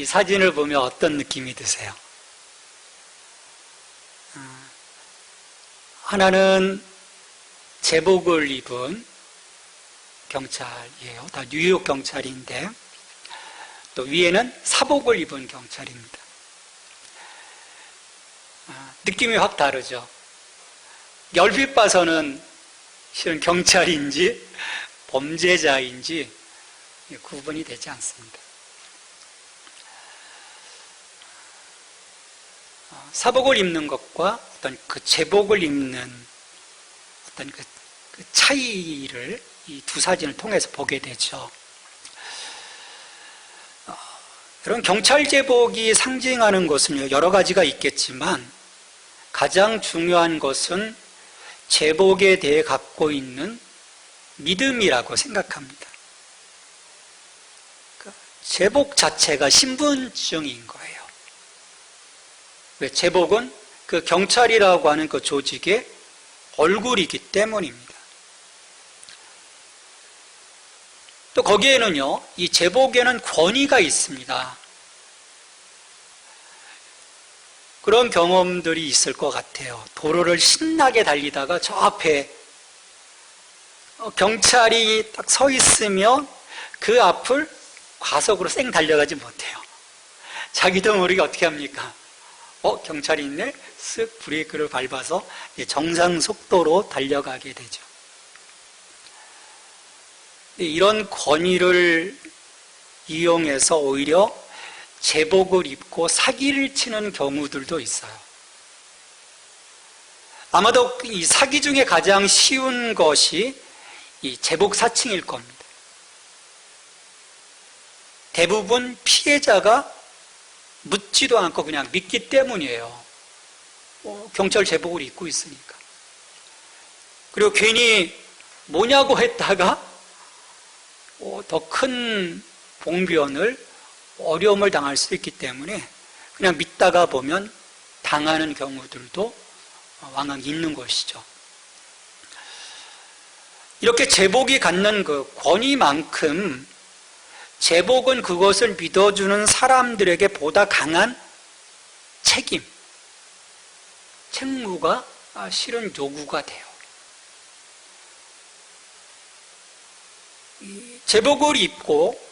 이 사진을 보면 어떤 느낌이 드세요? 하나는 제복을 입은 경찰이에요. 다 뉴욕 경찰인데, 또 위에는 사복을 입은 경찰입니다. 느낌이 확 다르죠. 얼핏 봐서는 실은 경찰인지 범죄자인지 구분이 되지 않습니다. 사복을 입는 것과 어떤 그 제복을 입는 어떤 그 차이를 이 두 사진을 통해서 보게 되죠. 여러분, 경찰 제복이 상징하는 것은 여러 가지가 있겠지만 가장 중요한 것은 제복에 대해 갖고 있는 믿음이라고 생각합니다. 제복 자체가 신분증인 거예요. 왜? 제복은 그 경찰이라고 하는 그 조직의 얼굴이기 때문입니다. 또 거기에는요, 이 제복에는 권위가 있습니다. 그런 경험들이 있을 것 같아요. 도로를 신나게 달리다가 저 앞에 경찰이 딱 서 있으면 그 앞을 과속으로 쌩 달려가지 못해요. 자기도 모르게 어떻게 합니까? 경찰이 있네? 쓱 브레이크를 밟아서 정상 속도로 달려가게 되죠. 이런 권위를 이용해서 오히려 제복을 입고 사기를 치는 경우들도 있어요. 아마도 이 사기 중에 가장 쉬운 것이 이 제복 사칭일 겁니다. 대부분 피해자가 묻지도 않고 그냥 믿기 때문이에요. 경찰 제복을 입고 있으니까. 그리고 괜히 뭐냐고 했다가 더 큰 봉변을, 어려움을 당할 수 있기 때문에 그냥 믿다가 보면 당하는 경우들도 왕왕 있는 것이죠. 이렇게 제복이 갖는 그 권위만큼 제복은 그것을 믿어주는 사람들에게 보다 강한 책임, 책무가 실은 요구가 돼요. 이 제복을 입고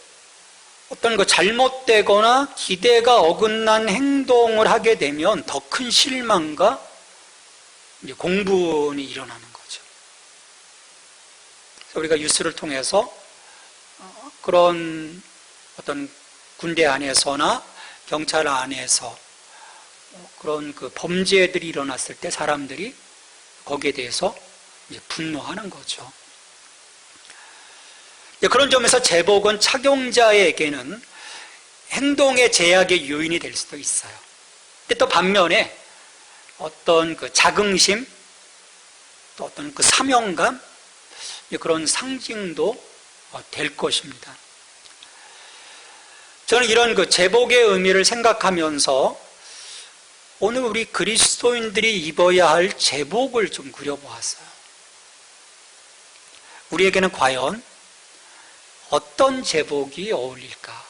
어떤 그 잘못되거나 기대가 어긋난 행동을 하게 되면 더 큰 실망과 이제 공분이 일어나는 거죠. 그래서 우리가 뉴스를 통해서 그런 어떤 군대 안에서나 경찰 안에서 그런 그 범죄들이 일어났을 때 사람들이 거기에 대해서 이제 분노하는 거죠. 그런 점에서 제복은 착용자에게는 행동의 제약의 요인이 될 수도 있어요. 근데 또 반면에 어떤 그 자긍심, 또 어떤 그 사명감, 그런 상징도 될 것입니다. 저는 이런 그 제복의 의미를 생각하면서 오늘 우리 그리스도인들이 입어야 할 제복을 좀 그려보았어요. 우리에게는 과연 어떤 제복이 어울릴까?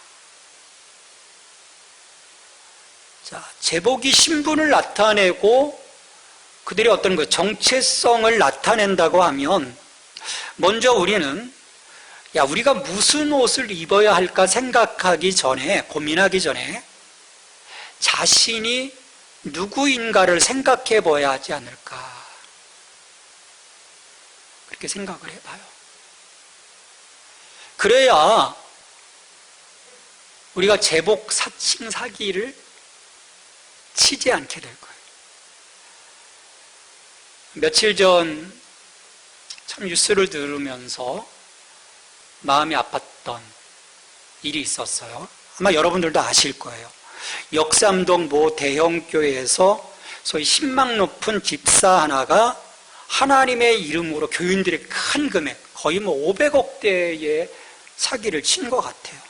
자, 제복이 신분을 나타내고 그들의 어떤 그 정체성을 나타낸다고 하면 먼저 우리는 우리가 무슨 옷을 입어야 할까 생각하기 전에, 고민하기 전에 자신이 누구인가를 생각해 봐야 하지 않을까, 그렇게 생각을 해봐요. 그래야 우리가 제복 사칭 사기를 치지 않게 될 거예요. 며칠 전 참 뉴스를 들으면서 마음이 아팠던 일이 있었어요. 아마 여러분들도 아실 거예요. 역삼동 모 대형교회에서 소위 신망 높은 집사 하나가 하나님의 이름으로 교인들의 큰 금액, 거의 500억대의 사기를 친 것 같아요.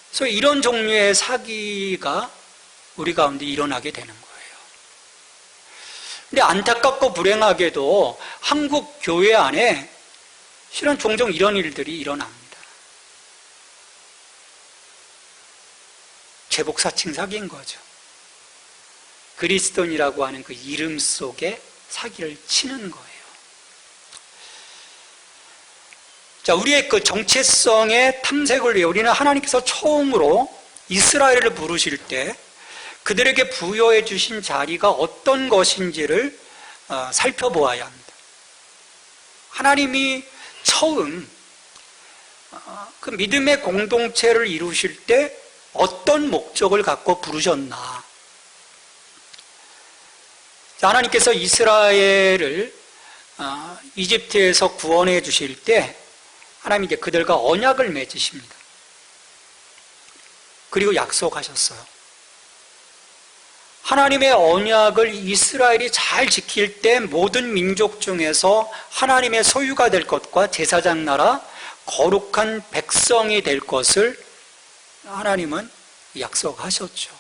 그래서 이런 종류의 사기가 우리 가운데 일어나게 되는 거예요. 근데 안타깝고 불행하게도 한국 교회 안에 실은 종종 이런 일들이 일어납니다. 제복 사칭 사기인 거죠. 그리스도인이라고 하는 그 이름 속에 사기를 치는 거예요. 자, 우리의 그 정체성의 탐색을 위해 우리는 하나님께서 처음으로 이스라엘을 부르실 때 그들에게 부여해 주신 자리가 어떤 것인지를 살펴보아야 합니다. 하나님이 처음 그 믿음의 공동체를 이루실 때 어떤 목적을 갖고 부르셨나? 하나님께서 이스라엘을 이집트에서 구원해 주실 때 하나님이 이제 그들과 언약을 맺으십니다. 그리고 약속하셨어요. 하나님의 언약을 이스라엘이 잘 지킬 때 모든 민족 중에서 하나님의 소유가 될 것과 제사장 나라, 거룩한 백성이 될 것을 하나님은 약속하셨죠.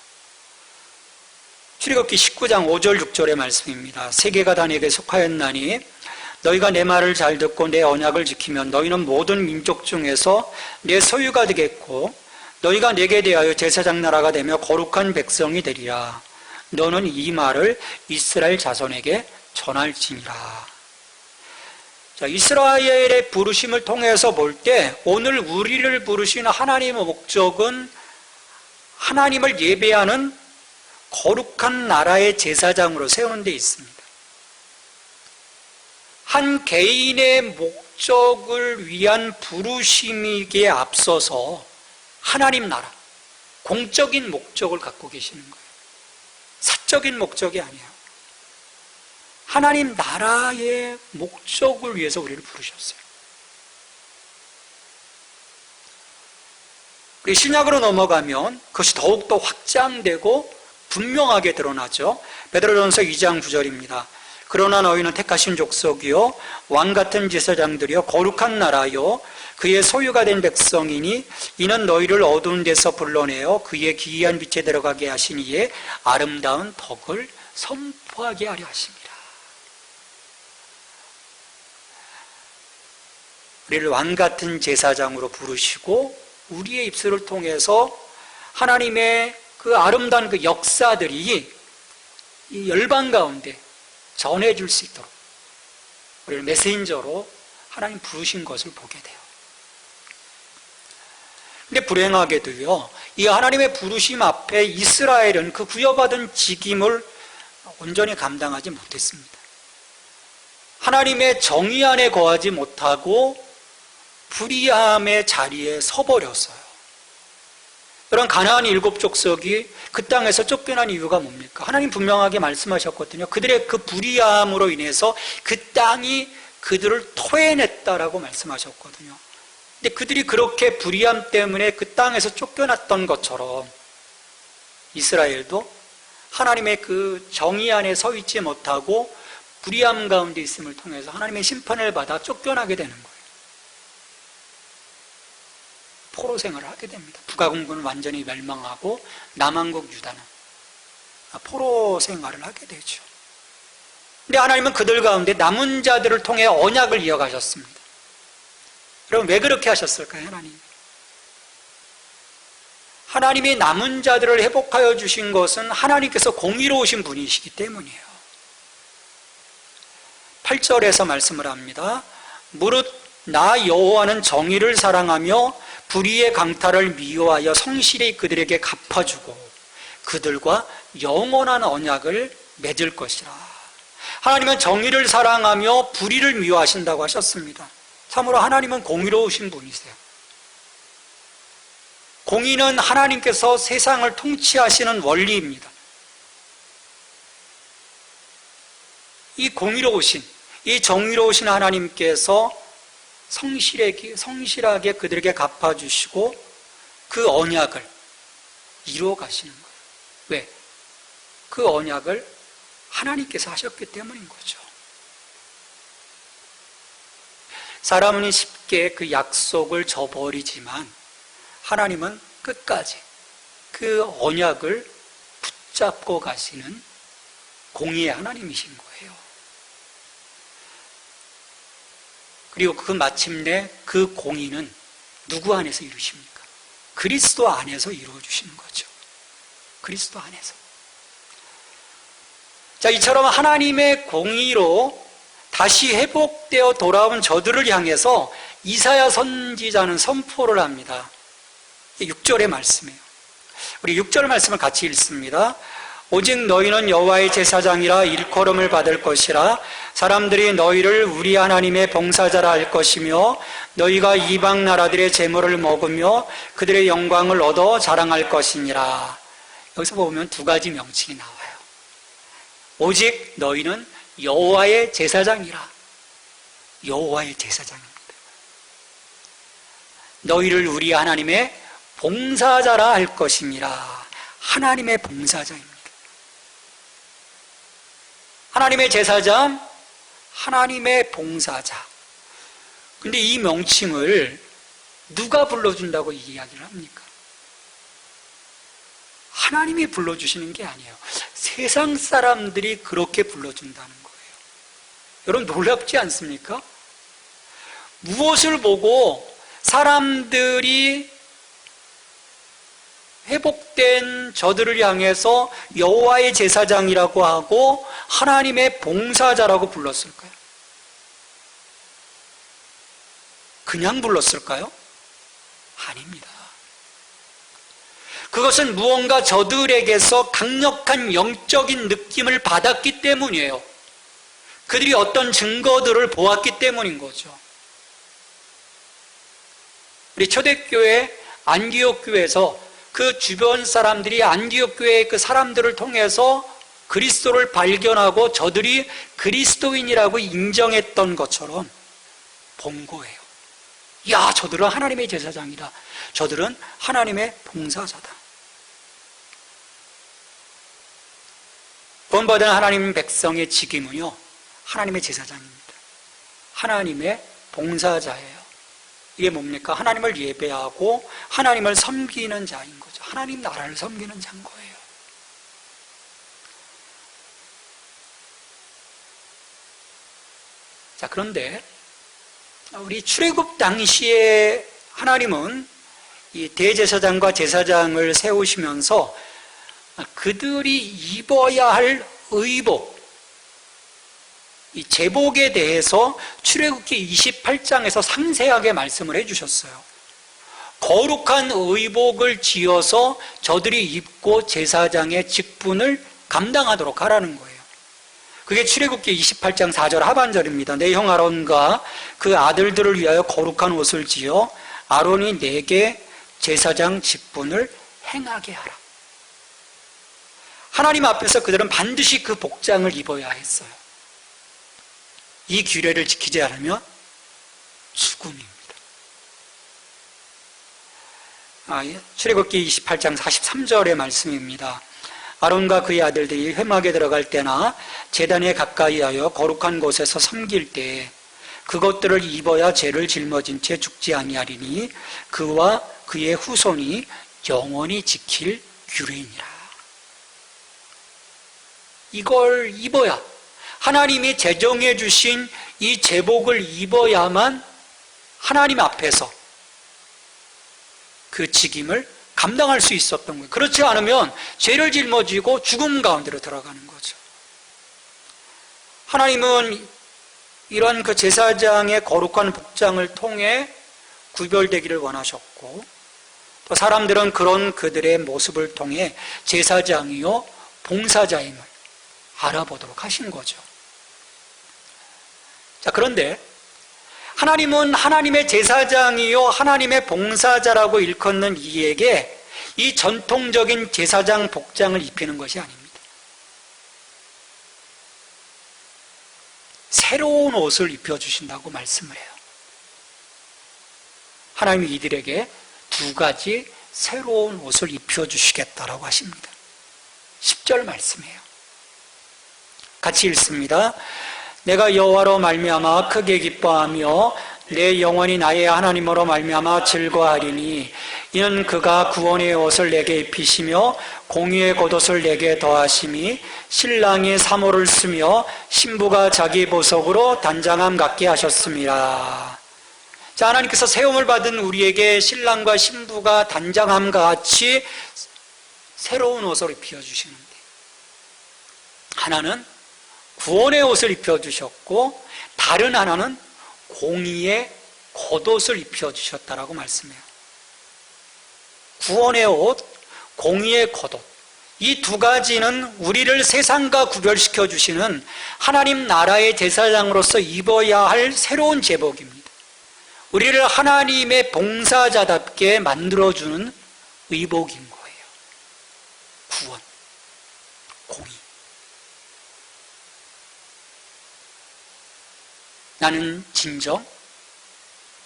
출애굽기 19장 5절 6절의 말씀입니다. 세계가 다 내게 속하였나니 너희가 내 말을 잘 듣고 내 언약을 지키면 너희는 모든 민족 중에서 내 소유가 되겠고 너희가 내게 대하여 제사장 나라가 되며 거룩한 백성이 되리라. 너는 이 말을 이스라엘 자손에게 전할지니라. 자, 이스라엘의 부르심을 통해서 볼 때 오늘 우리를 부르신 하나님의 목적은 하나님을 예배하는 거룩한 나라의 제사장으로 세우는 데 있습니다. 한 개인의 목적을 위한 부르심이기에 앞서서 하나님 나라, 공적인 목적을 갖고 계시는 거예요. 사적인 목적이 아니에요. 하나님 나라의 목적을 위해서 우리를 부르셨어요. 신약으로 넘어가면 그것이 더욱더 확장되고 분명하게 드러나죠. 베드로전서 2장 9절입니다. 그러나 너희는 택하신 족속이요 왕같은 제사장들이요 거룩한 나라요 그의 소유가 된 백성이니 이는 너희를 어두운 데서 불러내어 그의 기이한 빛에 들어가게 하신 이의 아름다운 덕을 선포하게 하려 하십니다. 우리를 왕같은 제사장으로 부르시고 우리의 입술을 통해서 하나님의 그 아름다운 그 역사들이 이 열방 가운데 전해줄 수 있도록 우리를 메신저로 하나님 부르신 것을 보게 돼요. 근데 불행하게도요, 이 하나님의 부르심 앞에 이스라엘은 그 부여받은 직임을 온전히 감당하지 못했습니다. 하나님의 정의 안에 거하지 못하고 불의함의 자리에 서버렸어요. 여러분, 가나안 7족속이 그 땅에서 쫓겨난 이유가 뭡니까? 하나님 분명하게 말씀하셨거든요. 그들의 그 불의함으로 인해서 그 땅이 그들을 토해냈다라고 말씀하셨거든요. 근데 그들이 그렇게 불의함 때문에 그 땅에서 쫓겨났던 것처럼 이스라엘도 하나님의 그 정의 안에 서 있지 못하고 불의함 가운데 있음을 통해서 하나님의 심판을 받아 쫓겨나게 되는 거예요. 포로 생활을 하게 됩니다. 북아군은 완전히 멸망하고 남한국 유다는 포로 생활을 하게 되죠. 근데 하나님은 그들 가운데 남은 자들을 통해 언약을 이어가셨습니다. 여러분, 왜 그렇게 하셨을까요? 하나님이 남은 자들을 회복하여 주신 것은 하나님께서 공의로우신 분이시기 때문이에요. 8절에서 말씀을 합니다. 무릇 나 여호와는 정의를 사랑하며 불의의 강탈을 미워하여 성실히 그들에게 갚아주고 그들과 영원한 언약을 맺을 것이라. 하나님은 정의를 사랑하며 불의를 미워하신다고 하셨습니다. 참으로 하나님은 공의로우신 분이세요. 공의는 하나님께서 세상을 통치하시는 원리입니다. 이 공의로우신, 이 정의로우신 하나님께서 성실하게 그들에게 갚아주시고 그 언약을 이루어 가시는 거예요. 왜? 그 언약을 하나님께서 하셨기 때문인 거죠. 사람은 쉽게 그 약속을 저버리지만 하나님은 끝까지 그 언약을 붙잡고 가시는 공의의 하나님이신 거예요. 그리고 그 마침내 그 공의는 누구 안에서 이루십니까? 그리스도 안에서 이루어주시는 거죠. 그리스도 안에서. 자, 이처럼 하나님의 공의로 다시 회복되어 돌아온 저들을 향해서 이사야 선지자는 선포를 합니다. 6절의 말씀이에요. 우리 6절 말씀을 같이 읽습니다. 오직 너희는 여호와의 제사장이라 일컬음을 받을 것이라. 사람들이 너희를 우리 하나님의 봉사자라 할 것이며 너희가 이방 나라들의 재물을 먹으며 그들의 영광을 얻어 자랑할 것이니라. 여기서 보면 두 가지 명칭이 나와요. 오직 너희는 여호와의 제사장이라. 여호와의 제사장입니다. 너희를 우리 하나님의 봉사자라 할 것이니라. 하나님의 봉사자입니다. 하나님의 제사장, 하나님의 봉사자. 근데 이 명칭을 누가 불러준다고 이야기를 합니까? 하나님이 불러주시는 게 아니에요. 세상 사람들이 그렇게 불러준다는 거예요. 여러분 놀랍지 않습니까? 무엇을 보고 사람들이 회복된 저들을 향해서 여호와의 제사장이라고 하고 하나님의 봉사자라고 불렀을까요? 그냥 불렀을까요? 아닙니다. 그것은 무언가 저들에게서 강력한 영적인 느낌을 받았기 때문이에요. 그들이 어떤 증거들을 보았기 때문인 거죠. 우리 초대교회 안디옥 교회에서 그 주변 사람들이 안디옥 교회의 그 사람들을 통해서 그리스도를 발견하고 저들이 그리스도인이라고 인정했던 것처럼 본 거예요. 야, 저들은 하나님의 제사장이다. 저들은 하나님의 봉사자다. 구원받은 하나님 백성의 직임은요, 하나님의 제사장입니다. 하나님의 봉사자예요. 이게 뭡니까? 하나님을 예배하고 하나님을 섬기는 자인 거죠. 하나님 나라를 섬기는 자인 거예요. 자, 그런데 우리 출애굽 당시에 하나님은 이 대제사장과 제사장을 세우시면서 그들이 입어야 할 의복, 이 제복에 대해서 출애굽기 28장에서 상세하게 말씀을 해주셨어요. 거룩한 의복을 지어서 저들이 입고 제사장의 직분을 감당하도록 하라는 거예요. 그게 출애굽기 28장 4절 하반절입니다. 내 형 아론과 그 아들들을 위하여 거룩한 옷을 지어 아론이 내게 제사장 직분을 행하게 하라. 하나님 앞에서 그들은 반드시 그 복장을 입어야 했어요. 이 규례를 지키지 않으면 죽음입니다. 출애굽기 28장 43절의 말씀입니다. 아론과 그의 아들들이 회막에 들어갈 때나 제단에 가까이 하여 거룩한 곳에서 섬길 때 그것들을 입어야 죄를 짊어진 채 죽지 아니하리니 그와 그의 후손이 영원히 지킬 규례이니라. 이걸 입어야, 하나님이 제정해 주신 이 제복을 입어야만 하나님 앞에서 그 직임을 감당할 수 있었던 거예요. 그렇지 않으면 죄를 짊어지고 죽음 가운데로 들어가는 거죠. 하나님은 이런 그 제사장의 거룩한 복장을 통해 구별되기를 원하셨고, 또 사람들은 그런 그들의 모습을 통해 제사장이요 봉사자임을 알아보도록 하신 거죠. 자, 그런데 하나님은 하나님의 제사장이요 하나님의 봉사자라고 일컫는 이에게 이 전통적인 제사장 복장을 입히는 것이 아닙니다. 새로운 옷을 입혀주신다고 말씀을 해요. 하나님이 이들에게 두 가지 새로운 옷을 입혀주시겠다라고 하십니다. 10절 말씀이에요. 같이 읽습니다. 내가 여호와로 말미암아 크게 기뻐하며 내 영혼이 나의 하나님으로 말미암아 즐거워하리니 이는 그가 구원의 옷을 내게 입히시며 공의의 겉옷을 내게 더하심이 신랑이 사모를 쓰며 신부가 자기 보석으로 단장함 같게 하셨습니다. 자, 하나님께서 세움을 받은 우리에게 신랑과 신부가 단장함과 같이 새로운 옷을 입혀주시는데, 하나는 구원의 옷을 입혀주셨고 다른 하나는 공의의 겉옷을 입혀주셨다라고 말씀해요. 구원의 옷, 공의의 겉옷, 이 두 가지는 우리를 세상과 구별시켜 주시는 하나님 나라의 제사장으로서 입어야 할 새로운 제복입니다. 우리를 하나님의 봉사자답게 만들어주는 의복인 거예요. 구원, 공의. 나는 진정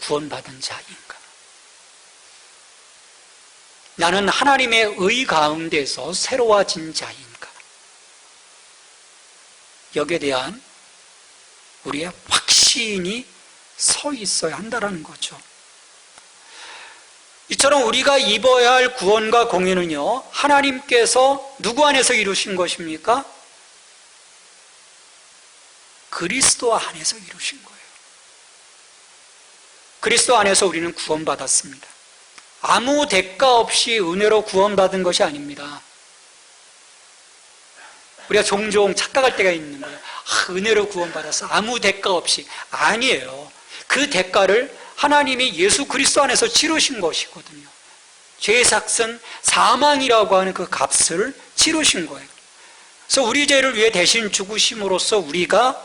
구원받은 자인가? 나는 하나님의 의 가운데서 새로워진 자인가? 여기에 대한 우리의 확신이 서 있어야 한다는 거죠. 이처럼 우리가 입어야 할 구원과 공의는요, 하나님께서 누구 안에서 이루신 것입니까? 그리스도 안에서 이루신 거예요. 그리스도 안에서 우리는 구원받았습니다. 아무 대가 없이 은혜로 구원받은 것이 아닙니다. 우리가 종종 착각할 때가 있는 거예요. 은혜로 구원받았어. 아무 대가 없이. 아니에요. 그 대가를 하나님이 예수 그리스도 안에서 치르신 것이거든요. 죄의 삭은 사망이라고 하는 그 값을 치르신 거예요. 그래서 우리 죄를 위해 대신 죽으심으로써 우리가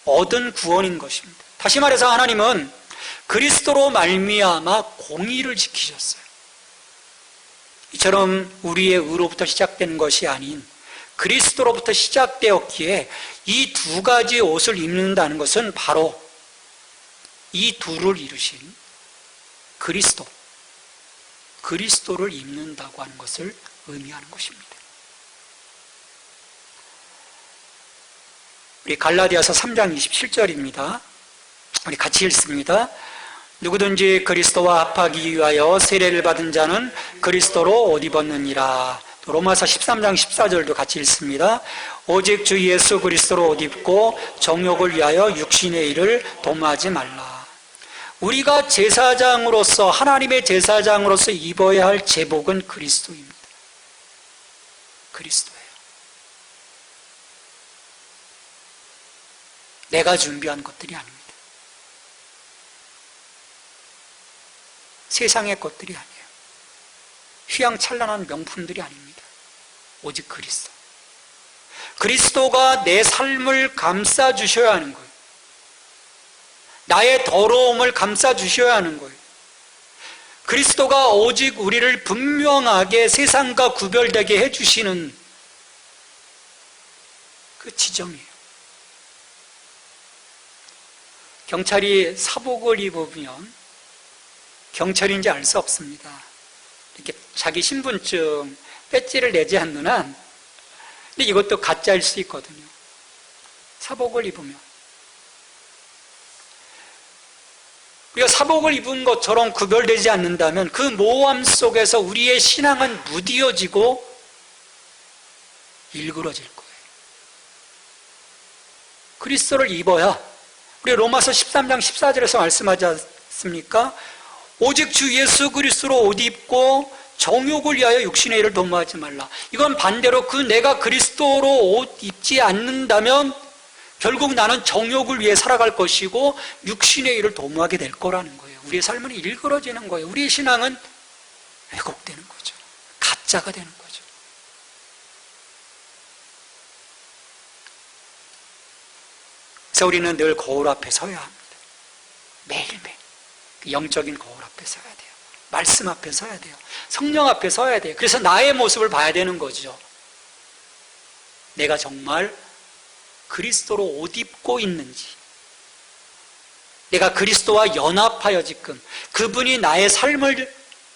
얻은 구원인 것입니다. 다시 말해서 하나님은 그리스도로 말미암아 공의를 지키셨어요. 이처럼 우리의 의로부터 시작된 것이 아닌 그리스도로부터 시작되었기에 이 두 가지 옷을 입는다는 것은 바로 이 둘을 이루신 그리스도를 입는다고 하는 것을 의미하는 것입니다. 우리 갈라디아서 3장 27절입니다. 우리 같이 읽습니다. 누구든지 그리스도와 합하기 위하여 세례를 받은 자는 그리스도로 옷 입었느니라. 또 로마서 13장 14절도 같이 읽습니다. 오직 주 예수 그리스도로 옷 입고 정욕을 위하여 육신의 일을 도모하지 말라. 우리가 제사장으로서, 하나님의 제사장으로서 입어야 할 제복은 그리스도입니다. 그리스도예요. 내가 준비한 것들이 아닙니다. 세상의 것들이 아니에요. 휘황찬란한 명품들이 아닙니다. 오직 그리스도. 그리스도가 내 삶을 감싸주셔야 하는 거예요. 나의 더러움을 감싸주셔야 하는 거예요. 그리스도가 오직 우리를 분명하게 세상과 구별되게 해주시는 그 지점이에요. 경찰이 사복을 입으면 경찰인지 알 수 없습니다. 이렇게 자기 신분증, 배지를 내지 않는 한, 근데 이것도 가짜일 수 있거든요. 사복을 입으면. 우리가 사복을 입은 것처럼 구별되지 않는다면 그 모함 속에서 우리의 신앙은 무디어지고 일그러질 거예요. 그리스도를 입어야, 우리 로마서 13장 14절에서 말씀하지 않습니까? 오직 주 예수 그리스도로 옷 입고 정욕을 위하여 육신의 일을 도모하지 말라. 이건 반대로 그 내가 그리스도로 옷 입지 않는다면 결국 나는 정욕을 위해 살아갈 것이고 육신의 일을 도모하게 될 거라는 거예요. 우리의 삶은 일그러지는 거예요. 우리의 신앙은 왜곡되는 거죠. 가짜가 되는 거죠. 그래서 우리는 늘 거울 앞에 서야 합니다. 매일매일 영적인 거울 앞에 서야 돼요. 말씀 앞에 서야 돼요. 성령 앞에 서야 돼요. 그래서 나의 모습을 봐야 되는 거죠. 내가 정말 그리스도로 옷 입고 있는지, 내가 그리스도와 연합하여 지금 그분이 나의 삶을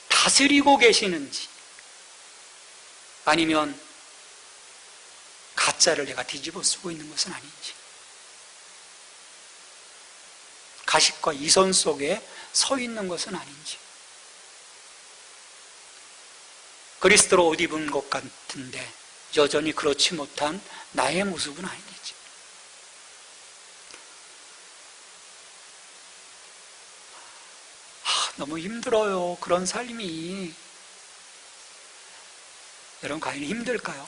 다스리고 계시는지, 아니면 가짜를 내가 뒤집어 쓰고 있는 것은 아닌지, 가십과 이선 속에 서 있는 것은 아닌지, 그리스도로 옷 입은 것 같은데 여전히 그렇지 못한 나의 모습은 아닌지. 너무 힘들어요. 그런 삶이. 여러분 과연 힘들까요?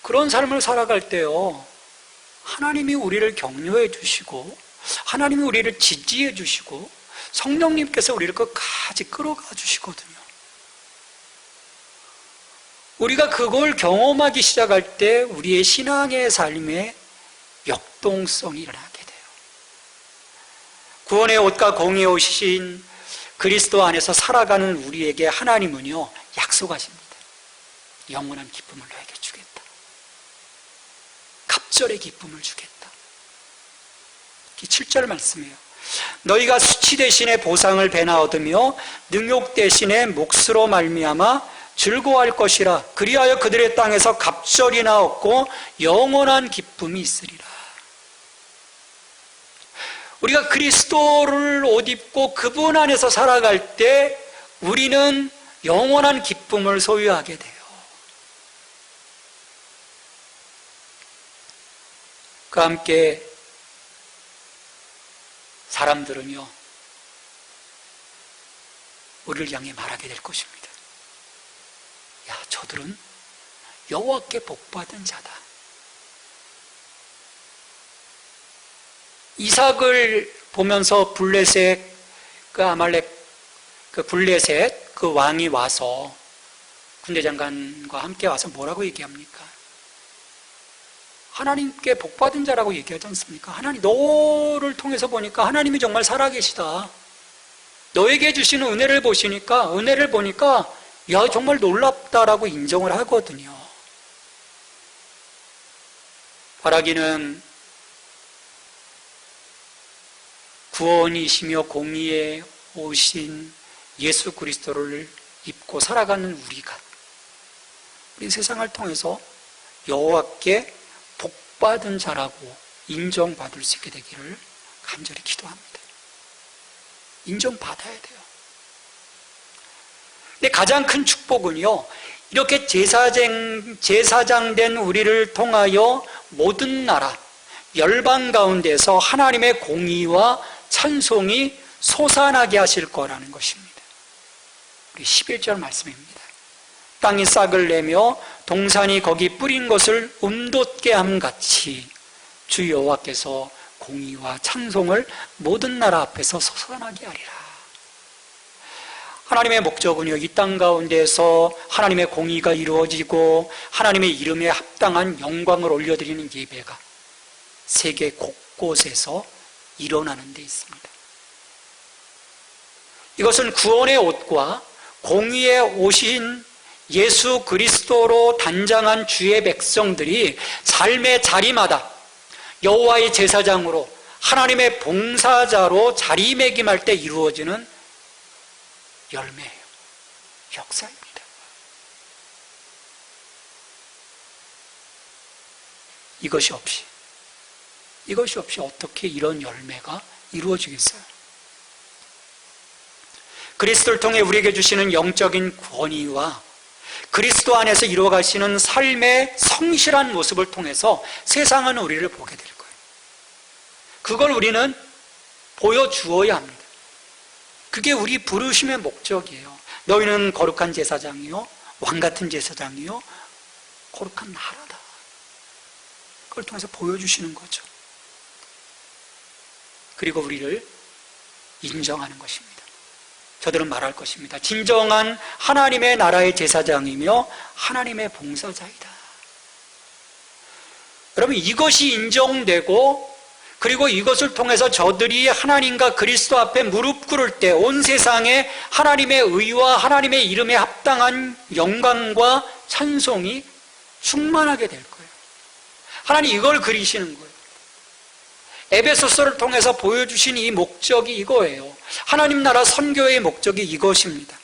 그런 삶을 살아갈 때요, 하나님이 우리를 격려해 주시고 하나님이 우리를 지지해 주시고 성령님께서 우리를 끝까지 끌어가 주시거든요. 우리가 그걸 경험하기 시작할 때 우리의 신앙의 삶에 역동성이 일어나게 돼요. 구원의 옷과 공의의 옷이신 그리스도 안에서 살아가는 우리에게 하나님은요, 약속하십니다. 영원한 기쁨을 너에게 주겠다. 갑절의 기쁨을 주겠다. 7절 말씀이에요. 너희가 수치 대신에 보상을 배나 얻으며 능욕 대신에 몫으로 말미암아 즐거워할 것이라. 그리하여 그들의 땅에서 갑절이나 얻고 영원한 기쁨이 있으리라. 우리가 그리스도를 옷 입고 그분 안에서 살아갈 때 우리는 영원한 기쁨을 소유하게 돼요. 그와 함께 사람들은요, 우리를 향해 말하게 될 것입니다. 야, 저들은 여호와께 복받은 자다. 이삭을 보면서 블레셋, 그 아말렉, 그 블레셋, 그 왕이 와서 군대 장관과 함께 와서 뭐라고 얘기합니까? 하나님께 복받은 자라고 얘기하지 않습니까? 하나님, 너를 통해서 보니까 하나님이 정말 살아계시다. 너에게 주시는 은혜를 보니까 야, 정말 놀랍다라고 인정을 하거든요. 바라기는 구원이시며 공의에 오신 예수 그리스도를 입고 살아가는 우리가 우리 세상을 통해서 여호와께 복받은 자라고 인정받을 수 있게 되기를 간절히 기도합니다. 인정받아야 돼요. 근데 가장 큰 축복은요, 이렇게 제사장 된 우리를 통하여 모든 나라, 열방 가운데서 하나님의 공의와 찬송이 솟아나게 하실 거라는 것입니다. 우리 11절 말씀입니다. 땅이 싹을 내며 동산이 거기 뿌린 것을 움돋게 함같이 주 여호와께서 공의와 찬송을 모든 나라 앞에서 솟아나게 하리라. 하나님의 목적은요, 이 땅 가운데서 하나님의 공의가 이루어지고 하나님의 이름에 합당한 영광을 올려드리는 예배가 세계 곳곳에서 일어나는 데 있습니다. 이것은 구원의 옷과 공의의 옷인 예수 그리스도로 단장한 주의 백성들이 삶의 자리마다 여호와의 제사장으로 하나님의 봉사자로 자리매김할 때 이루어지는 열매예요. 역사입니다. 이것이 없이 어떻게 이런 열매가 이루어지겠어요? 그리스도를 통해 우리에게 주시는 영적인 권위와 그리스도 안에서 이루어가시는 삶의 성실한 모습을 통해서 세상은 우리를 보게 될 거예요. 그걸 우리는 보여주어야 합니다. 그게 우리 부르심의 목적이에요. 너희는 거룩한 제사장이요, 왕같은 제사장이요, 거룩한 나라다. 그걸 통해서 보여주시는 거죠. 그리고 우리를 인정하는 것입니다. 저들은 말할 것입니다. 진정한 하나님의 나라의 제사장이며 하나님의 봉사자이다. 여러분, 이것이 인정되고 그리고 이것을 통해서 저들이 하나님과 그리스도 앞에 무릎 꿇을 때 온 세상에 하나님의 의와 하나님의 이름에 합당한 영광과 찬송이 충만하게 될 거예요. 하나님 이걸 그리시는 거예요. 에베소서를 통해서 보여주신 이 목적이 이거예요. 하나님 나라 선교의 목적이 이것입니다.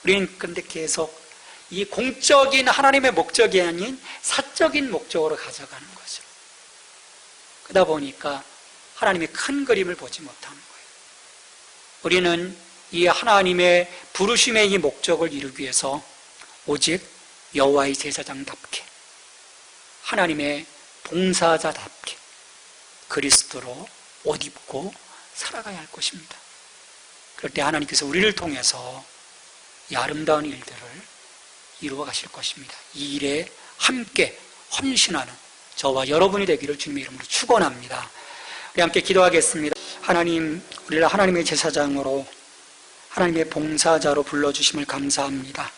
우리는 근데 계속 이 공적인 하나님의 목적이 아닌 사적인 목적으로 가져가는 거죠. 그러다 보니까 하나님의 큰 그림을 보지 못하는 거예요. 우리는 이 하나님의 부르심의 이 목적을 이루기 위해서 오직 여호와의 제사장답게, 하나님의 봉사자답게 그리스도로 옷 입고 살아가야 할 것입니다. 그럴 때 하나님께서 우리를 통해서 이 아름다운 일들을 이루어 가실 것입니다. 이 일에 함께 헌신하는 저와 여러분이 되기를 주님의 이름으로 축원합니다. 우리 함께 기도하겠습니다. 하나님, 우리를 하나님의 제사장으로, 하나님의 봉사자로 불러주심을 감사합니다.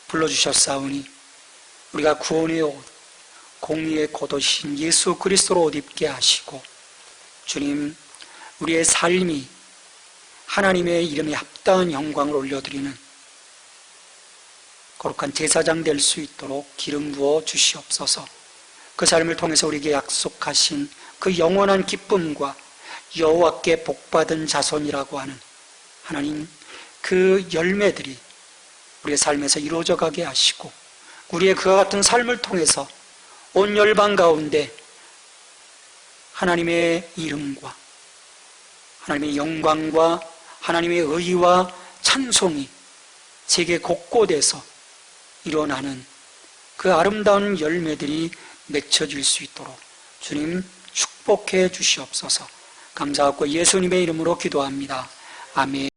불러주셨사오니 우리가 구원의 옷, 공의의 겉옷인 예수 그리스도로 옷 입게 하시고, 주님, 우리의 삶이 하나님의 이름에 합당한 영광을 올려드리는 거룩한 제사장 될 수 있도록 기름 부어 주시옵소서. 그 삶을 통해서 우리에게 약속하신 그 영원한 기쁨과 여호와께 복받은 자손이라고 하는 하나님, 그 열매들이 우리의 삶에서 이루어져 가게 하시고, 우리의 그와 같은 삶을 통해서 온 열방 가운데 하나님의 이름과 하나님의 영광과 하나님의 의와 찬송이 세계 곳곳에서 일어나는 그 아름다운 열매들이 맺혀질 수 있도록 주님 축복해 주시옵소서. 감사하고 예수님의 이름으로 기도합니다. 아멘.